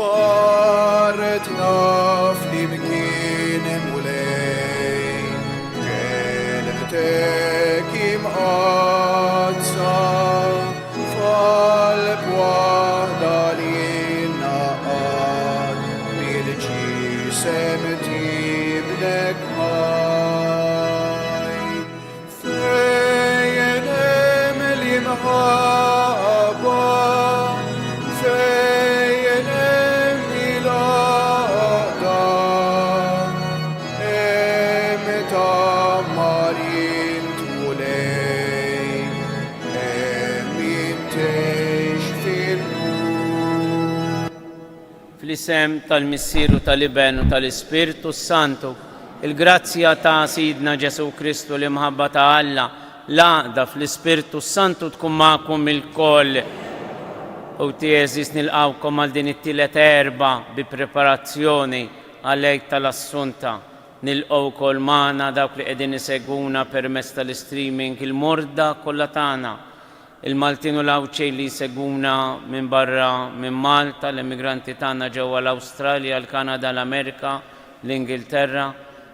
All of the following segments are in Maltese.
جبارتنا فليمكين مولاي كلمتك مقدسة فالبوحدة لينا بالجي سمتي بلك هاي فين ملي محبة فين ميلادا امتا مارين تولي امين تشفي Fl-isem tal-Missieru tal-Iben u tal-Ispirtu Santu, il-grazzja ta' Sidna Ġesu Kristu li mħabba ta' Alla, l-għaqda fl-Ispirtu Santu tkun ma'kom il-koll. U tieżis nilqawkom għal din it-tielet erba bi preparazzjoni għal-Eid tal-Assunta. Nilqgħu wkoll magħna dawk li qegħdin isegwuna permezz tal-streaming il-morda kollha tagħna. Il-Maltin u l-Awċej li jsegwuna minn barra minn Malta, l-immigranti tagħna ġewwa l-Awstralja, l-Kanada, l-Amerika, l-Ingilterra,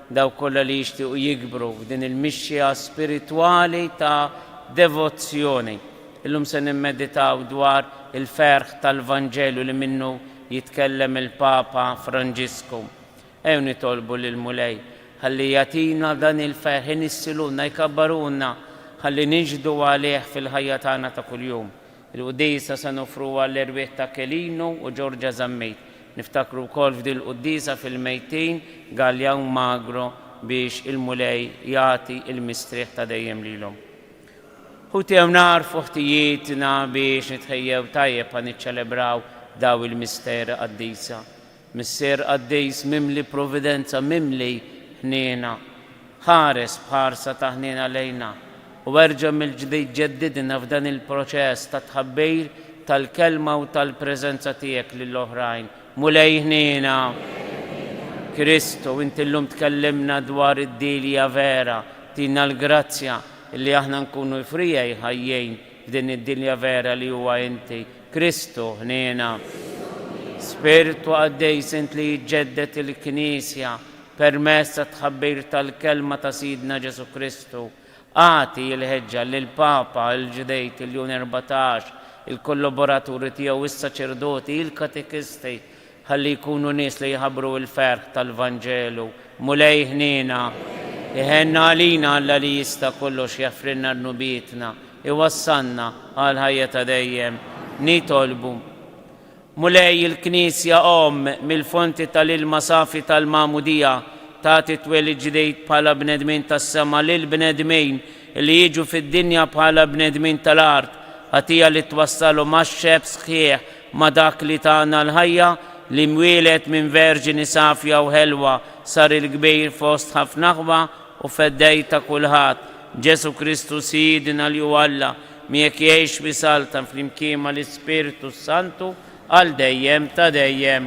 daw kollha li jixtiequ jikbru f'din il-mixja spiritwali ta' devozzjoni. Illum se nimmeditaw dwar il-ferħ tal-Vanġelu li minnu jitkellem il-Papa Franġisku. Ew nitolbu lil-Mulej ħalli jagħtina dan il-ferħ inissiluna jkabbaruna ħalli niġdu għalih fil-ħajja tagħna ta' kuljum. Il-qudiesa se nofruha l-erbieħ ta' Kelino u Ġorġa Żammejt. Niftakru wkoll f'din il-qudiesa fil-mejtin Galjaw Magro biex il-Mulej jagħti il-mistrieħ ta' dejjem lilhom. Ħutew narfu ħtijietna biex nitħejjew tajjeb ħa niċċelebraw daw il-mister qaddisa. Mister qaddis mimli provvidenza, mimli ħniena, ħares bħarsa ta' ħniena lejna. U erġa' mill-ġdid ġeddidna f'dan il-proċess ta' tħabbir tal-kelma u tal-preżenza tiegħek lill-oħrajn. Mulej ħniena, Kristu, inti llum tkellimna dwar id-dilja vera, tina l-grazzja li aħna nkunu frijaj ħajjejn f'din id-dilja vera li huwa inti. Kristu ħniena, Spiritu Qaddejs int li jġeddet il-Knisja permezz ta' tħabbir tal-kelma ta' Sidna Ġesu Kristu. Għati il-ħeġġa lill-Papa il-ġdejt il-14, il-kollaboraturi tiegħu is-saċerdoti, il-katekisti, ħalli jkunu nies li jħabbru l-ferħ tal-Vanġelu. Mulej ħniena, iħenna għalina Alla li jista' kollox jaffrinna rnubietna, iwassalna għal ħajja ta' dejjem. Nitolbu Mulej il-Knisja mill-fonti tal-ilma safi tal-Magħmudija tagħti twelli ġdejt bħala bnedmin tas-sema lil bnedmin li jiġu fid-dinja bħala bnedmin tal-art, għatija li twassalhom max-xeb sħiħ ma' dak li tagħna l-ħajja li mwieled minn verġini safja u ħelwa sar il-kbir fost ħafna ħwa u feddej ta' kulħadd. Ġesu Kristu Sidna li huwa Alla miegħek jgħix bisalta flimkien mal-Ispirtu Santu għal dejjem ta' dejjem.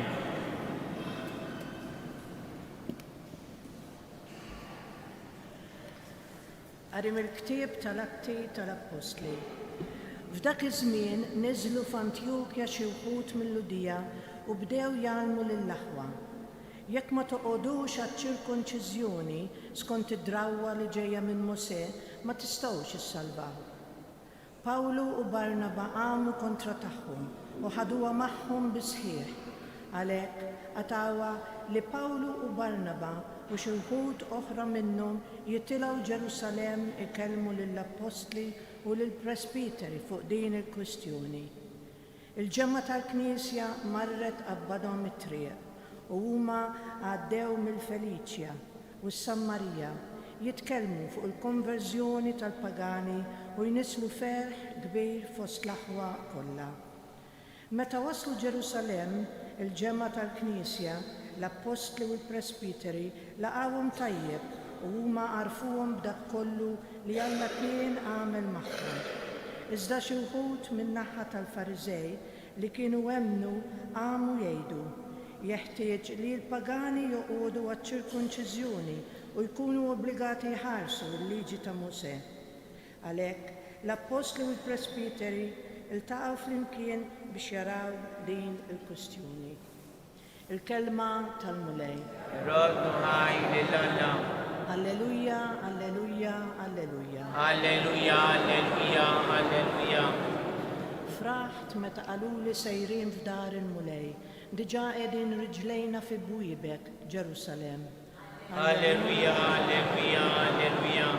Qari mill-ktieb tal-Atti tal-Apostli. F'dak iż-żmien niżlu f'Antjokja xi wħud mill-Ludija u bdew jgħallmu lill-aħwa. Jekk ma toqgħodux għaċ-ċirkunċiżjoni skont id-drawwa li ġejja minn Musè ma tistgħux issalvaw. Pawlu u Barnaba għamu kontra tagħhom u ħaduha magħhom bi sħiħ. Għalhekk għatawa li Pawlu u Barnaba u xi wħud oħra minnhom jitilgħu Ġerusalemm ikellmu lill-Apostli u lill-Presbiteri fuq din il-kwistjoni. Il-ġemma tal-Knisja marret qabbadhom it-triq u huma għaddew mill-Feliċja u s-Sammarija jitkellmu fuq il-konverżjoni tal-pagani u jnislu ferħ kbir fost l-aħwa kollha. Meta waslu Ġerusalemm, il-ġemma tal-Knisja, l-Apostli u l-Presbiteri laqgħuhom tajjeb u huma għarfuhom b'dak kollu li Alla kien għamel magħhom. Iżda xi wħud min-naħa tal-Fariżej li kienu hemmnu għamu jgħidu jeħtieġ li l-pagani joqogħdu għaċ-ċirkunċiżjoni u jkunu obbligati jħarsu l-liġi ta' Musè. Għalhekk l-Apostli u l-Presbiteri iltaqgħu flimkien biex jaraw din il-kwistjoni. الكلمة تالمولاي. Roddu ħaj lill-Alla. هللويا هللويا هللويا. Alleluja, alleluja, alleluja. فرحت متى قالوا لي سايرين في دار المولاي، دجا قاعدين رجلينا في بويبك جيروسالم. Alleluja, alleluja, alleluja.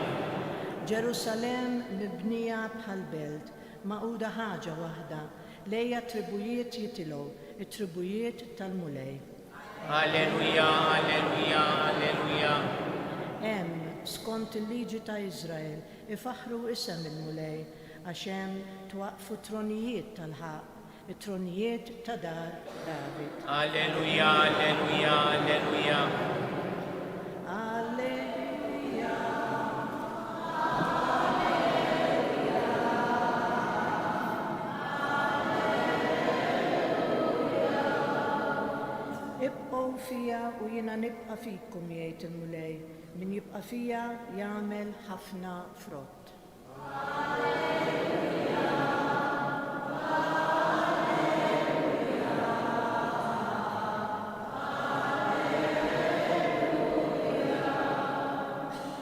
جيروسالم مبنية بهالبلد، مقودة حاجة واحدة، ليا تربويات يتلو، التربويات تالمولاي. Alleluja, alleluja, alleluja. سكونت الليجي تا إسرائيل يفخروا اسم المولاي عشان توقفوا ترونيات تالحق، الترونيات تدار داوود. Alleluja, alleluja, alleluja. هللويا. ابقوا فيها وينا نبقى فيكم يا المولاي، من يبقى فيها يعمل حفنة فروت.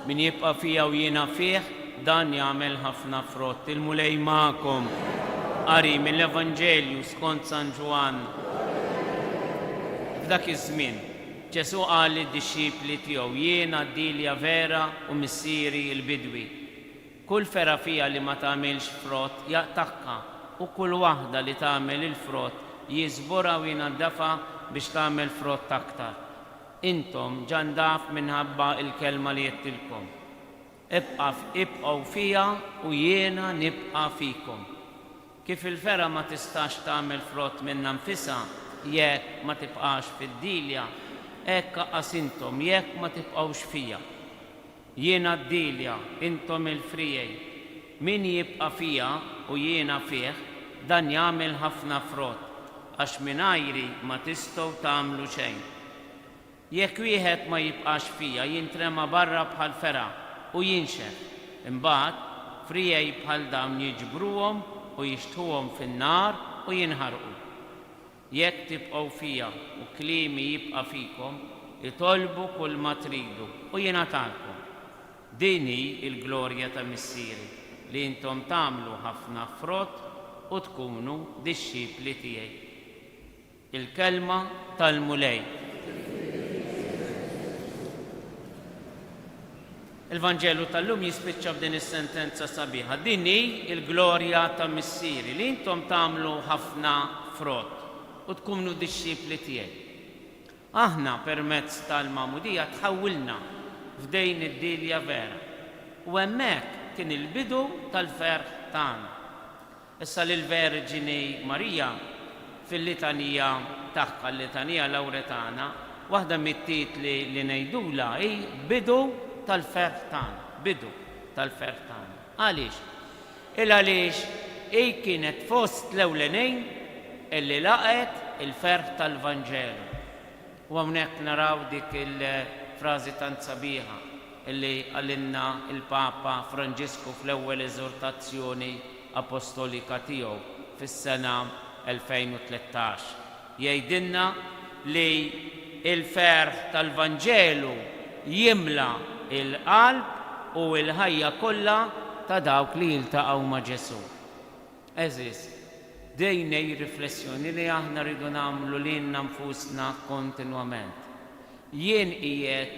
Min jibqa' fija u jiena fih, dan jagħmel ħafna frott. Il-mulej magħkom. Qari mill-Evanġelju skont San Ġwan. F'dak iż-żmien, Ġesu qal lid-dixxipli tiegħu jiena d-dilja vera u missieri l-bidwi. Kull fera fija li ma tagħmilx frott jaqtaqqa u kull waħda li tagħmel il-frott jiżbura u jinaddafa biex tagħmel frott aktar. Intom ġandaf minħabba il-kelma li jettilkom. Ibqgħu fija u jiena nibqa' fikom. Kif il-fera ma tistax tagħmel frott minnha nfisha jekk ma tibqax fid-dilja, hekk aqqas intom jekk ma tibqgħux fija. Jiena d-dilja, intom il-frijej. Min jibqa' fija u jiena fih, dan jagħmel ħafna frott, għax mingħajri ma tistgħu tagħmlu xejn. Jekk wieħed ma jibqax fija jintrema barra bħal fera u jinxef. Imbagħad frijej bħal dawn jiġbruhom u jixtħuhom fin-nar u jinħarqu. Jekk tibqgħu fija u kliemi jibqa' fikom, itolbu kull ma tridu u jingħatalkom. Din hi l-glorja ta' missieri li intom tagħmlu ħafna frott u tkunu dixxipli tiegħi. Il-kelma tal-mulej. Il-Vanġelu tal-lum jispiċċa b'din is-sentenza sabiħa. Din hi l-glorja ta' missieri li intom tagħmlu ħafna frott u tkunu dixxipli tiegħi. Aħna permezz tal-Magħmudija tħawwilna f'dejn id-dilja vera u hemmhekk kien il-bidu tal-ferħ tagħna. Issa lill-Verġini Marija fil-litanija tagħha l-litanija Lawretana, waħda mit-titli li ngħidula hi bidu tal-ferħ tagħna, bidu tal-ferħ tagħna. Għaliex? Għaliex hi kienet fost l-ewlenejn illi laqet il-ferħ tal-Vanġelu. U hawnhekk naraw dik il-frażi tant sabiħa illi għallinna il-Papa Franġisku fl-ewwel eżortazzjoni apostolika tiegħu fis-sena 2013. Jgħidilna li il-ferħ tal-Vanġelu jimla il-qalb u l-ħajja kollha ta' dawk li jiltaqgħu ma' Ġesu. Eżis, dejnej riflessjoni li aħna rridu nagħmlu lilna nfusna kontinwament. Jien qiegħed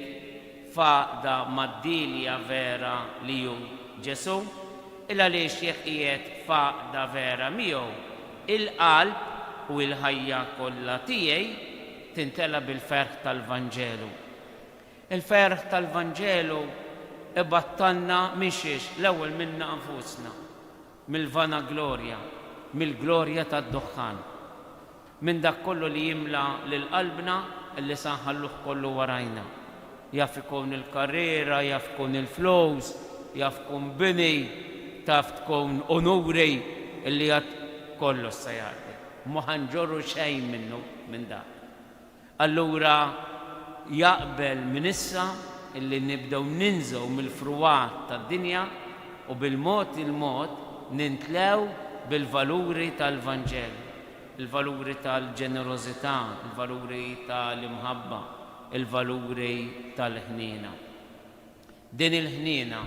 faqda mad-dilja vera li hu Ġesu, il għaliex jekk qiegħed faqda vera miegħu il-qalb u l-ħajja kollha tiegħi tintela bil-ferħ tal-Vanġelu. Il-ferħ tal-Vanġelu ibattanna mixiex l-ewwel minna nfusna, mill-vana glorja, mill-glorja tad-duħħan, minn dak kollu li jimla lil qalbna illi sanħalluh kollu warajna. Jaf ikun il-karriera, jaf ikun il-flows, jaf ikun bini, taf tkun onuri illi għad kollu s-sajati. Muħanġorru xejn minnu minn dak. Allura jaqbel minn issa illi nibdew ninżew mill-fruwat tad-dinja u bil-mod il-mod nintlew bil-valuri tal-Vanġelu. il-valuri tal-ġenerosità, il-valuri tal-imħabba, il-valuri tal-ħniena. Din il-ħniena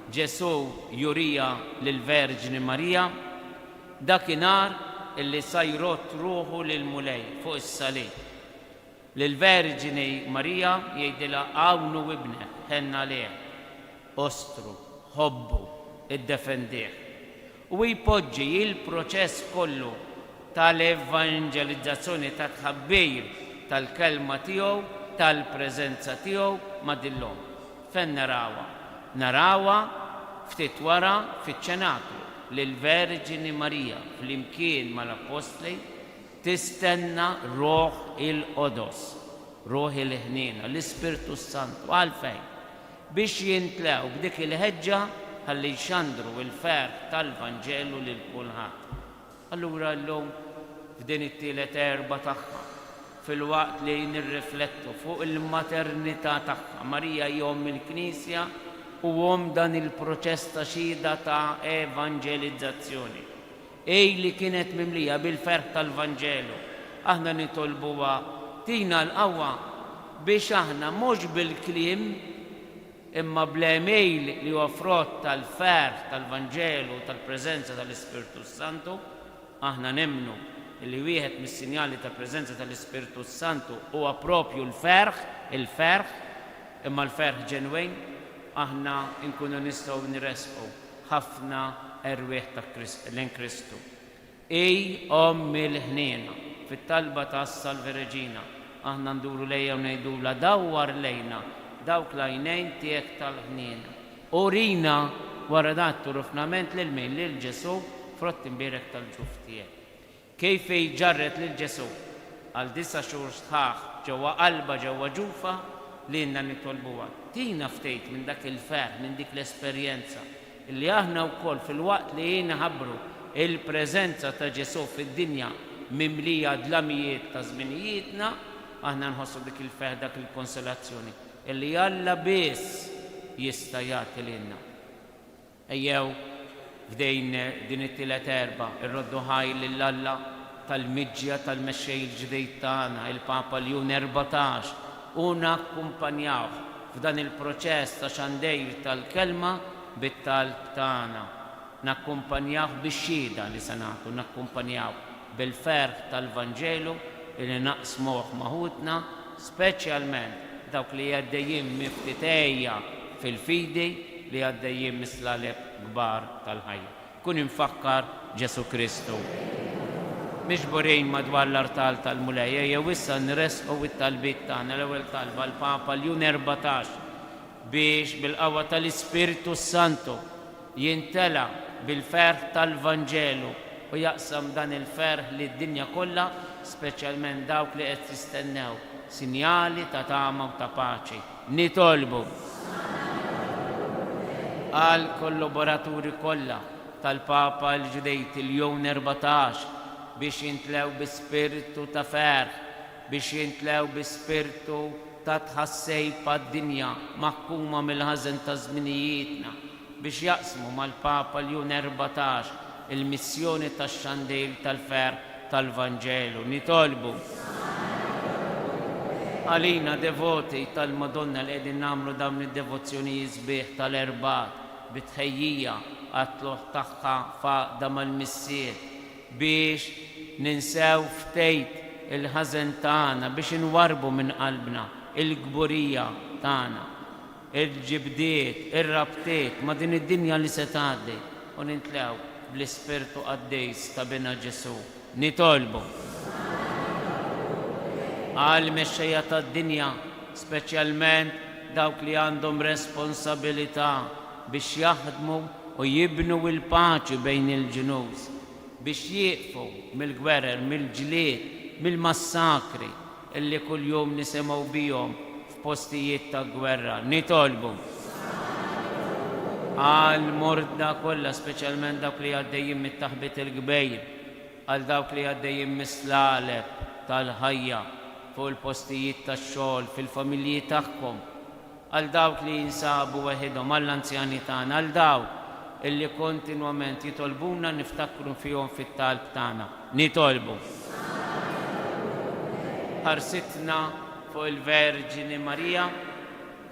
Ġesu jurija lill-Verġni Marija dakinhar illi sajrot ruħu lill-mulej fuq is-salib. Lill-Verġni Marija jgħidilha hawn hu ibnek, ħenna leh, ostru, ħobbu, iddefendih. U jpoġġi il-proċess kollu tal-evanġelizzazzjoni ta' tħabbir tal-kelma tiegħu, tal-preżenza tiegħu ma' dillhom. Fejn narawha? Narawha ftit wara fiċ-ċenaklu lill-Verġini Marija flimkien mal-Apostli tistenna Ruħ il-Qodos, Ruħ il-ħniena, l-Ispirtu Santu. Għalfejn? Biex jintlew b'dik il-ħeġġa ħalli jxandru il-ferħ tal-Vanġelu lil kulħadd. Allura llum f'din it-tielet erba' tagħha, fil-waqt li nirriflettu fuq il-maternità tagħha, Marija jom il-Knisja u dan il-proċess ta' xhieda ta' evanġelizzazzjoni. Li kienet mimlija bil-ferħ tal-Vanġelu, aħna nitolbuha tina l-qawwa biex aħna mhux bil-kliem imma bl-email li huwa frott tal-ferħ tal-Vanġelu tal-preżenza tal-Ispirtu Santu. Aħna nemmnu li wieħed mis-sinjali tal-preżenza tal-Ispirtu Santu huwa proprju il-ferħ, imma l-ferħ ġenwin aħna nkunu nistgħu nirresqu ħafna erwieħ ta' lejn Kristu. Ommi l-ħniena fit-talba ta' Salve Reġina aħna nduru lejha u ngħidula dawwar lejna dawk l-għajnejn tiegħek tal-ħniena. Urina wara dat turufnament lil-min lil Ġesu frott imbierek tal-ġuf tiegħek. Kejf ġarret lil Ġesu għal 9 xhur sħaħ ġewwa qalba ġewwa ġufa li inna nitolbuha. Tina ftejt minn dak il-ferħ, minn dik l-esperjenza illi aħna wkoll fil-waqt li ħabbru il-preżenza ta' Ġesu fid-dinja mimlija dlamijiet ta' żminijietna, aħna nħossu dik il-ferħ, dak il-konsolazzjoni illi Alla biss jista' jagħti lilna. Ejjew f'dejn din it-tielet erba' irroddu ħajl lill-Alla tal-miġġja tal-mexxej il-ġdejd tagħna, il-Papa Ljun 14, u nakkumpanjaw f'dan il-proċess ta' xandejr tal-kelma bit-talb tagħna. Nakkumpanjaw bix-xhieda li se nagħtu, nakkumpanjaw bil-ferħ tal-Vanġelu li naqsmuh maħutna, speċjalment dawk li għaddejjin miftitejja fil-fidi li għaddejjin mislaleb kbar tal-ħajja. Kun infakkar Ġesu Kristu. Miġburin madwar l-artal tal-mulejja, jew issa nresqu it-talbiet tagħna. L-ewwel talba l-Papa Ljun 14 biex bil-qawwa tal-Ispirtu Santu jintela bil-ferħ tal-Vanġelu u jaqsam dan il-ferħ lid-dinja kollha, speċjalment dawk li qed jistennew sinjali ta' tama u ta' paċi. Nitolbu għal kollaboraturi kollha tal-Papa l-ġdejt il-Ljun 14 biex jintlew bi-spiritu ta' ferħ, biex jintlew bi-spiritu ta' tħassej pad-dinja maħkuma mill-ħażen ta' żminijietna, biex jaqsmu mal-Papa Ljun 14 il-missjoni tax-xandejr tal-ferħ tal-Vanġelu. Nitolbu għalina devoti tal-Madonna li qegħdin nagħmlu dawn id-devozzjonijiet sbieħ tal-Erbat bitħejjija għat-tluħ tagħha faqda mal-missier biex ninsew ftejt il-ħażen tagħna, biex inwarbu minn qalbna il-gburija tagħna, il-ġibdiet, ir-rabtiet ma' din id-dinja li se tgħaddi u nintlew bl-Ispirtu Qaddejs ta' bina Ġesu. Nitolbu għal mexxejja tad-dinja, speċjalment dawk li għandhom responsabilità biex jaħdmu u jibnu il-paċi bejn il-ġnus, biex jieqfu mill-gwerer, mill-ġlied, mill-massakri illi kuljum nisimgħu bihom f'postijiet ta' gwerra. Nitolbu għal mordna kollha, speċjalment dawk li għaddejjin mit-taħbit il-kbejr, għal dawk li għaddejjin mislaleb tal-ħajja fuq il-postijiet tax-xogħol, fil-familji tagħhom, għal dawk li jinsabu weħidhom, għall-anzjani tagħna, għal dawk اللي kontinwament jitolbuna niftakru fihom fit-talb tagħna. Nitolbu. Ħarsitna fuq il-Verġini Marija,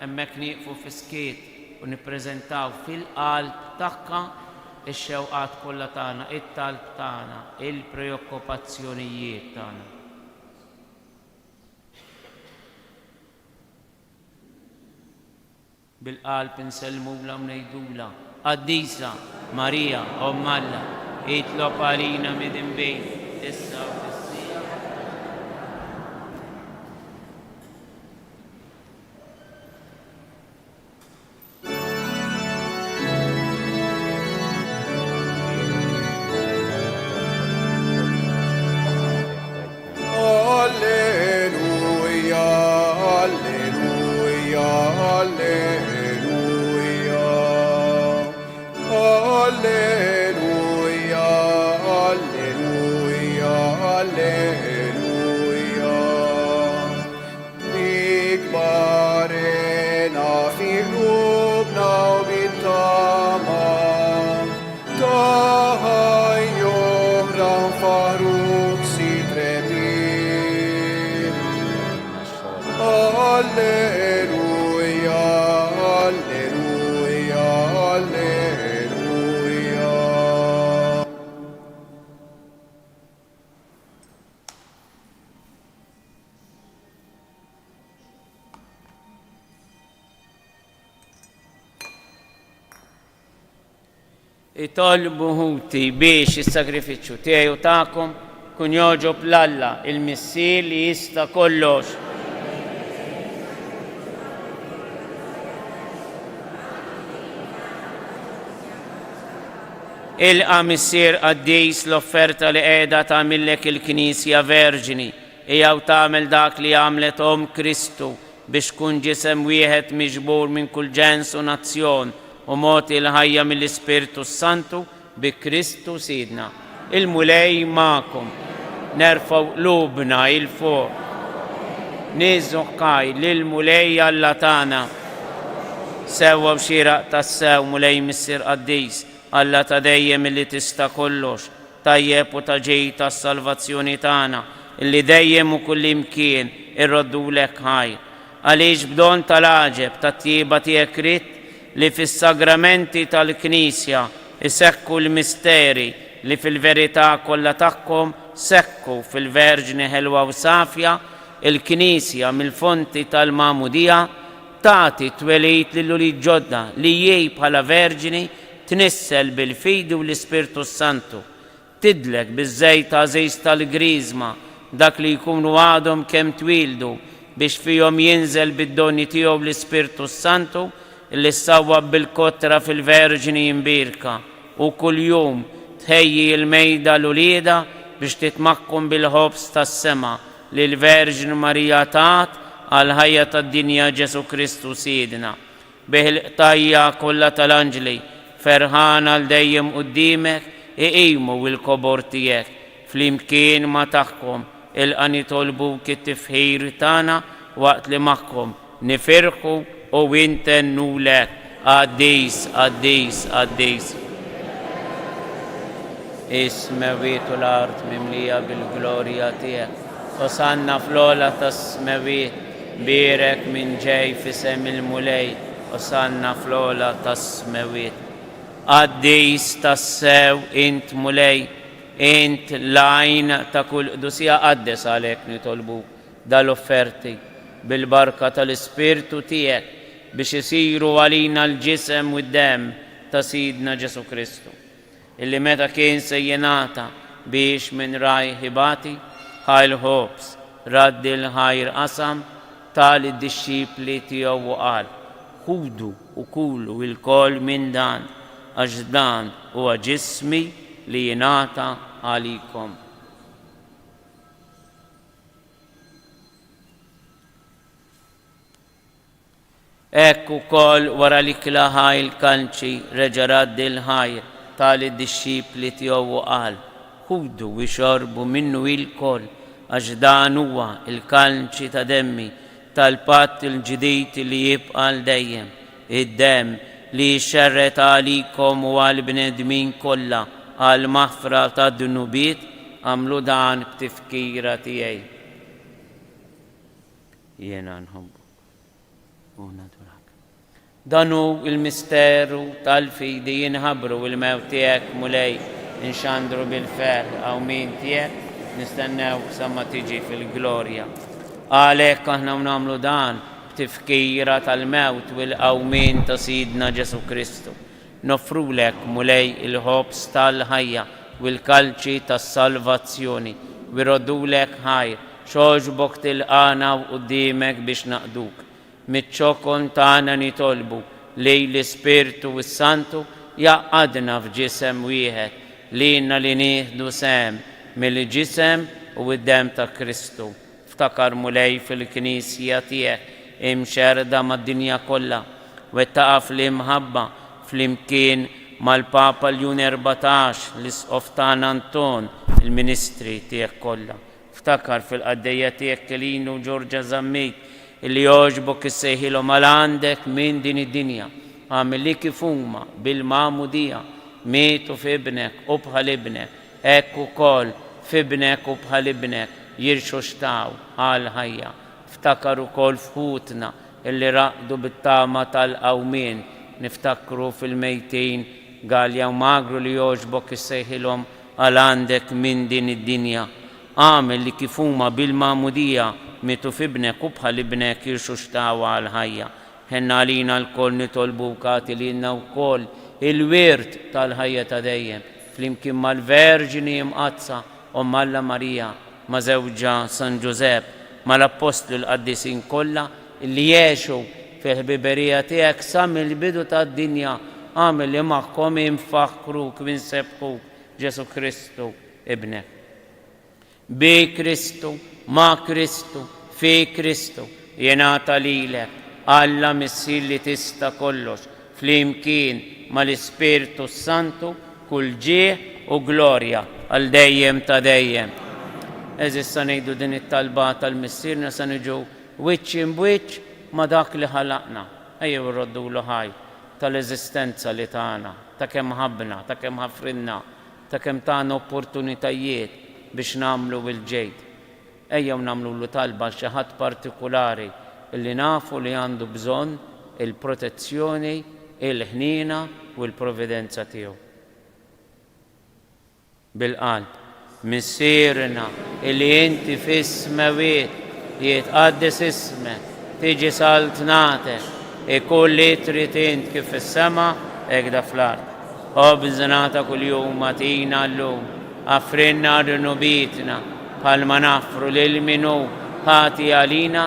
hemmhekk nieqfu fiskiet u nippreżentaw fil-qalb tagħha ix-xewqat kollha tagħna, it-talb tagħna, il-preokkupazzjonijiet tagħna. Bil-qalb insellmula u ngħidula Qaddisa Marija Omm Alla, itlob għalina mid-inbejn issa u fis-sija. Alleluia, alleluia, alleluia. Alleluia, alleluia, alleluia. Ikbarena fi qlubna u bit-tama, taħajjohran faruk sitremir. Alleluia, alleluia, alleluia. Itolbu ħuti biex is-sagrifiċċju tiegħi u tagħkom kun joġob l-Alla il-Missier li jista' kollox. Ilqa' Missier Qaddis l-offerta li qiegħda tagħmillek il-Knisja Verġini hija tagħmel dak li għamlet Omm Kristu biex tkun ġisem wieħed miġbur minn kull ġens u nazzjon u mogħti l-ħajja mill-Ispirtu Santu bi Kristu Sidna. Il-mulej magħkom, nerfgħu qlubna il fuq. Nieżu ħkaj lill-mulej Alla tagħna. Sewwa xieraq tas-sew mulej Missier Qaddis, Alla ta' dejjem illi tista' kollox, tajjeb u ta' ġej tas-salvazzjoni tagħna, illi dejjem u kull imkien irroddulek ħajr. Għaliex b'don tal-għaġeb tat-tjieba tiegħek ridt li fis-sagramenti tal-Knisja isekku l-misteri li fil-verità kollha tagħhom sekku fil-Verġini ħelwa u safja, il-Knisja mill-fonti tal-Magħmudija tagħti twelid lill-ulid ġodda li jej bħala Verġini tnissel bil-Fidu u l-Ispirtu Santu, tidlek biż-żejt għażejs tal-Griżma dak li jkunu għadhom kemm twildu biex fihom jinżel bid-doni tiegħu l-Ispirtu Santu li ssawwab bil-kotra fil-Verġini jimbirka u kuljum tħejji l-mejda l-ulieda biex titmakkum bil-ħobs tas-sema li l-Verġini Marija tat għal ħajja tad-dinja Ġesu Kristu Sidna. Bih il-qtajja kollha tal-anġli ferħana għal dejjem quddiemek iqimu l-kobor tiegħek flimkien ma' tagħhom ilqa' nitolbuk it-tifħir tagħna waqt li magħhom nifirħu u intennulek Qaddis, Qaddis, Qaddis. Is-smawiet u l-art mimlija bil-glorja tiegħek. Osanna fl-ola tas-smawiet, birek minn ġej fisem il-mulej, osanna fl-ola tas-smawiet. Qaddis tas-sew int mulej, int lajn ta' kull qdusija qaddes għalhekk nitolbuk dal-offerti bil-barka tal-Ispirtu tiegħek biex isiru għalina l-ġisem u d-dem ta' Sidna Ġesu Kristu, illi meta kien se jingħata biex minn raj ħibati ħajl ħobs raddi l-ħajr qasam tal-disċipli tiegħu u qal ħudu u kulu il-kol minn dan għax dan huwa ġismi li jingħata għalikom. Ekk ukoll wara li kla ħajl kanċi reġa' raddi l-ħajr tal-disċipli tiegħu u qal ħudu u xorbu minnu il-koll għax dan huwa il-kanċi ta' demmi tal-patt il-ġdid li jibqa' l dejjem, id-demm li xerret għalikom u għal-bnedmin kollha għal-maħfra ta' dunubiet, għamlu dan b'tifkira tiegħi. Jiena nħobbu u nadurak. Danu il-misteru tal-fidi jinħabru il-mewt tiegħek mulej inxandru bil-fer għaw min tiegħek nistennew samma tiġi fil-glorja. Għalhekk aħna nagħmlu dan b'tifkira tal-mewt u l-qawmin ta' Sidna Ġesu Kristu. Nofrulek mulej il-ħobs tal-ħajja u l-kalċi tas-salvazzjoni u rodulek ħajr xoġbok tilqana u qudiemek biex naqduk. Mit-ċokon tagħna nitolbu lej l-Ispirtu s-Santu jaqadna f'ġisem wieħed lilna li nieħdu sem mill-ġisem u d-dem ta' Kristu. Ftakar mulej fil-Knisja tiegħek imxerda mad-dinja kollha u taqaf l-imħabba flimkien mal-Papa Ljun 14 l-Isqoftan Anton il-Ministri tiegħek kollha. Ftakar fil-qaddejja tiegħek Kelinu Ġorġa Zammit illi jogħġbok issejħilhom għal għandek minn din id-dinja. Għamil li kif huma bil-magħmudija mietu f'ibnek u bħal ibnek, hekk ukoll f'ibnek u bħal ibnek jirxu xtaw għal ħajja. Ftakar ukoll f'ħutna illi raqdu bit-tama tal-qawmien, niftakru fil-mejtin Galja u Magru li jogħġbok issejħilhom għal għandek minn din id-dinja. Għamel li kif huma bil-magħmudija mietu f'ibnek u bħal ibnek jirxu xtaw għal ħajja. Ħenna għalina l-koll nitolbu katilina wkoll il-wirt tal-ħajja ta' dejjem flimkien mal-Verġini mqazza Omm Alla Marija ma' żewġa San Ġusepp mal-Apostlu l-Qaddisin kollha illi jgħixu fil-ħbiberija tiegħek sa mill-bidu tad-dinja. Għamel li magħhom infakruk u nsebħuk Ġesu Kristu ibnek. Bi Kristu, ma' Kristu, fi Kristu jingħata lilek Alla Missir li tista' kollox flimkien mal-Ispirtu Santu kull ġieħ u glorja għal dejjem ta' dejjem. Eżissa ngħidu din it-talba tal-Missirna sa niġu wiċċ imbiċċ ma' dak li ħalaqna. Ejjew irroddulu ħaj tal-eżistenza li tagħna, ta' kemm ħabbna, ta' kemm ħafrinna, ta' kemm tagħna opportunitajiet biex nagħmlu bil-ġejt. Ejjew nagħmlu talba xi ħadd partikulari illi nafu li għandu bżonn il-protezzjoni, il-ħnina u l-providenza tiegħu. Bil-qalb, Missirna illi inti fis-smawiet jitqaddis ismek, tiġi saltnatek, ikull li trid int kif fis-sema hekk da fl-ard. Obżnata kuljum atina llum, affrinna dunubitna bħalma nafru lil minu ħati għalina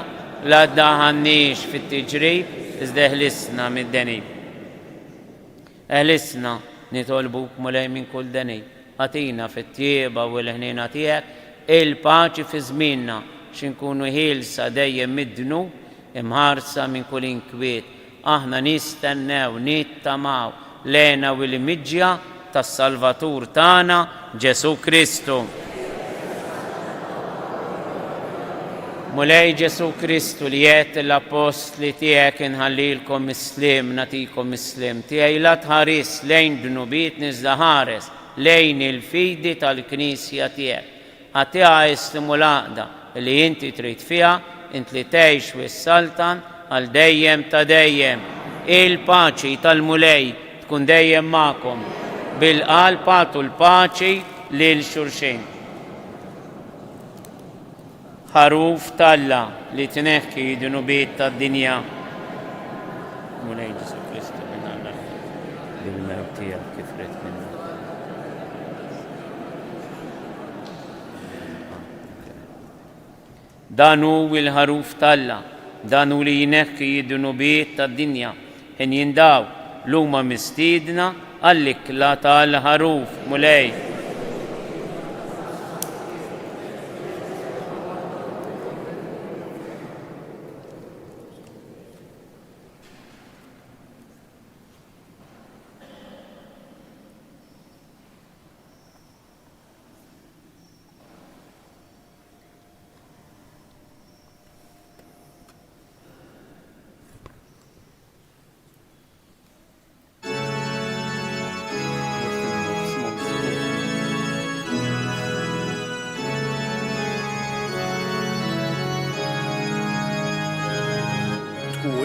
la ddaħannix fit-tiġrib iżda eħlisna mid-denib. Eħlisna nitolbuk mulej minn kull denib. Għatina fit-tieba u l-ħnina tiegħek il-paċi fi żmienna x'inkunu ħielsa dejjem mid-dnub imħarsa minn kull inkwiet. Aħna nistennew nittamaw lena u l-miġja tas-Salvatur tagħna Ġesu Kristu. Mulej Ġesu Kristu li jgħid l-apostli tiegħek inħallilkom islim nagħtikom islim tiegħi la tħares lejn dnubiet iżda ħares lejn il-fidi tal-Knisja tiegħek. Għatiha istimulaqda li inti trid fiha int li tgħix wis-saltan għal dejjem ta' dejjem. Il-paċi tal-mulej tkun dejjem magħkom. Bil-qalb għatu l-paċi lil xulxin. Ħaruf talla li tneħħi dunubiet tad-dinja. Mulej Ġesu Kristu minn Alla bil-mewt tiegħek kif rid minna. Dan hu l-ħaruf talla, dan hu li jneħħi dunubiet tad-dinja. Ħin jindaw l-huma mistiedna għall-ikla tal-ħaruf mulej.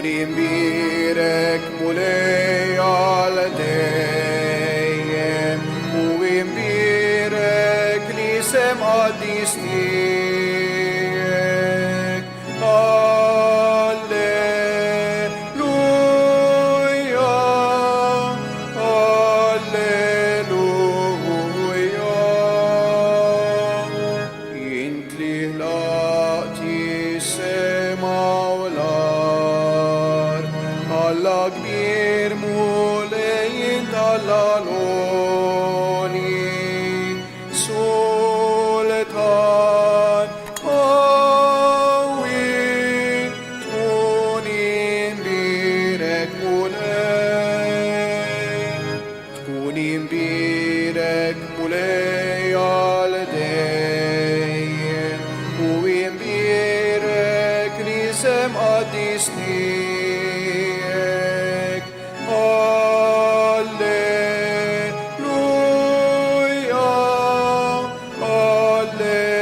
tkuni mbirek mulej għal dejjem u mbirek li sem qaddis tiegħek. Alleluja, alleluja. Int li ħlaqti s-sema u l-ard, Alla kbir mulej int Alla l-għoli, Sultan qawwi, tkuni mbirek mulej, tkuni mbirek mulej għal dejjem u mbirek li sem qaddis tiegħek. Alleluja, alleluja.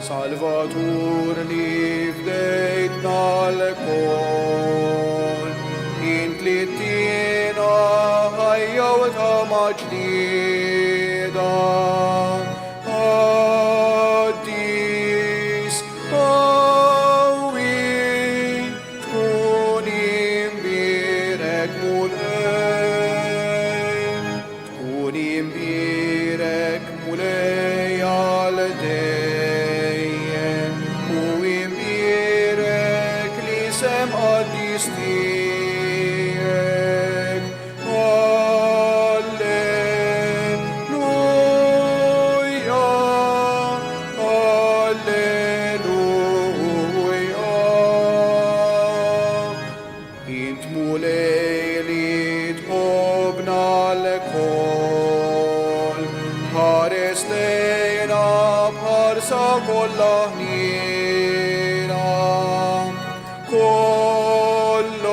Salvatur li fdejtna l-kol, int li tina ħajja u tama ġdida. Qaddis, qawwi, tkuni mbirek mulej, tkuni mbirek mulej għal dejjem u mbirek li sem qaddis tiegħek. Alleluja, alleluja. Int mulej li tħobna l-kol, ħares lejna bħarsa kollha ħnina. Kollok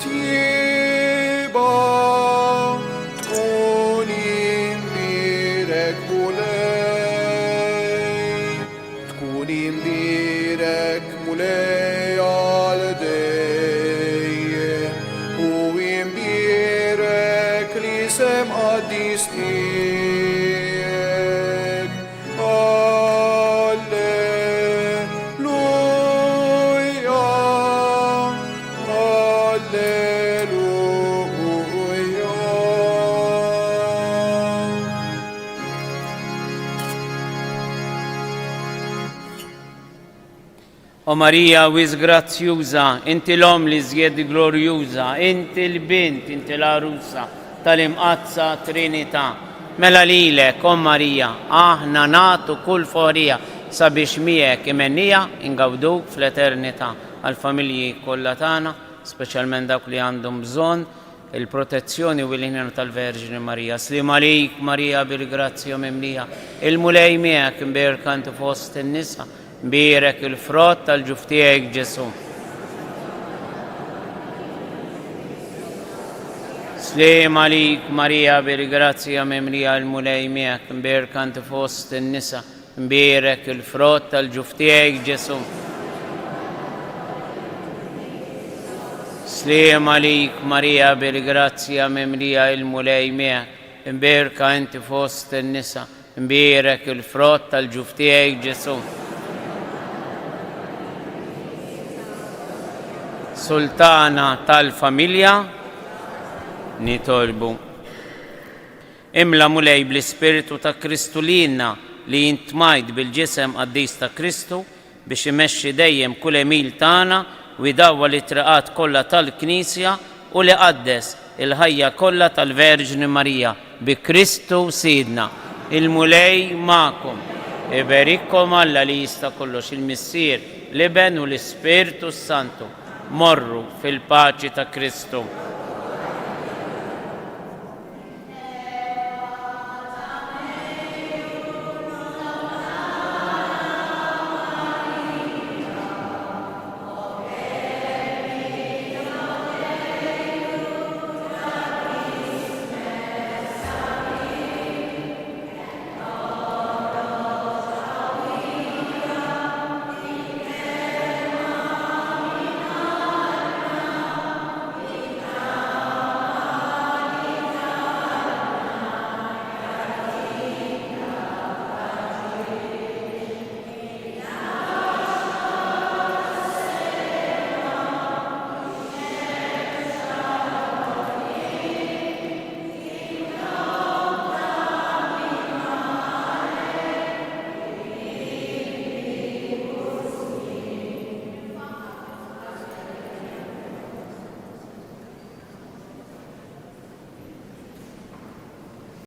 tjiba, tkuni mbirek mulej, tkuni mbirek mulej għal dejjem u mbirek li sem qaddis tiegħek. Alleluja, alleluja. O Marija wis grazzjuża, inti l-om li żjed glorjuża, inti l-bint, inti l-arusa tal-imqazza Trinità. Mela lilek, o Marija, aħna natu kull forija sabiex miegħek imennija ingawduk fl-eternità. Għal-familji kollha tagħna, speċjalment dawk li għandhom bżonn il-protezzjoni u l-ħinjana tal-Verġini Marija. Slim għalik Marija bil-grazzja mimlija, il-mulej miegħek imbierek anti fost in-nisa, mbierek il-frott tal-ġuf tiegħek Ġesu. Slim għalik Marija bil-grazzja mimlija, il-mulej miegħek imbierek anti fost in-nisa, mbierek il-frott tal-ġuf tiegħek Ġesu. Slim għalik Marija bil-grazzja mimlija, il-mulej miegħek imbierek anti fost in-nisa, mbierek il-frott tal-ġuf tiegħek Ġesu. Sultana tal-familja, nitolbu. Imla mulej bl-Ispiritu ta' Kristu lilna li jintmajt bil-ġisem qaddis ta' Kristu biex imexxi dejjem kull emil tagħna u jdawwa l-itriqat kollha tal-Knisja u li qaddes il-ħajja kollha tal-Verġini Marija bi Kristu Sidna. Il-mulej magħkom. Iberikkom Alla li jista' kollox, il-Missier, l-Iben u l-Ispirtu Santu. Morru fil-paċi ta' Kristu.